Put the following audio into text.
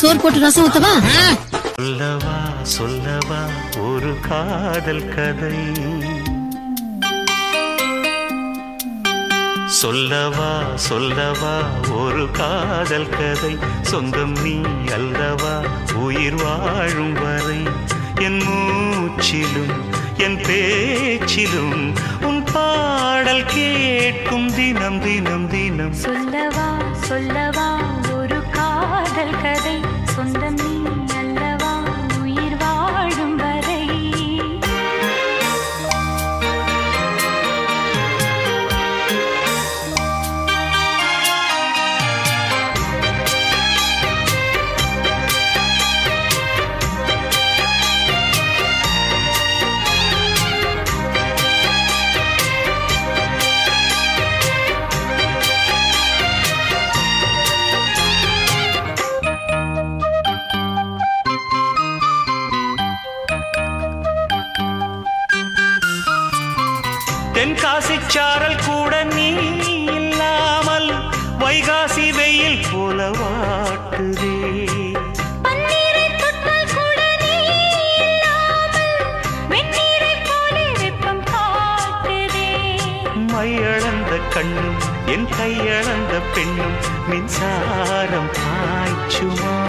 சோறு போட்டு ரசம் ஊத்தவா? சொல்லவா சொல்லவா ஒரு காதல் கதை, சொல்லவா சொல்லவா ஒரு காதல் கதை, சொந்தம் நீ அல்லவா உயிர் வாழும் வரை, என் மூச்சிலும் என் பேச்சிலும் உன் பாடல் கேட்கும் தினம் தினம் தினம். சொல்லவா சொல்லவா ஒரு காதல் கதை, சொந்தம் நீ அல்லவா உயிர் வாழும் வரை. தென்காசி சாரல் கூட நீ இல்லாமல் வைகாசி வெயில் போல வாட்டுதே, பன்னீரை தொட்டால் கூட நீ இல்லாமல் வெந்நீரை போல வெப்பம் காட்டுதே. மையளந்த கண்ணும் என் கையளந்த பெண்ணும் மின்சாரம் பாய்ச்சுமா.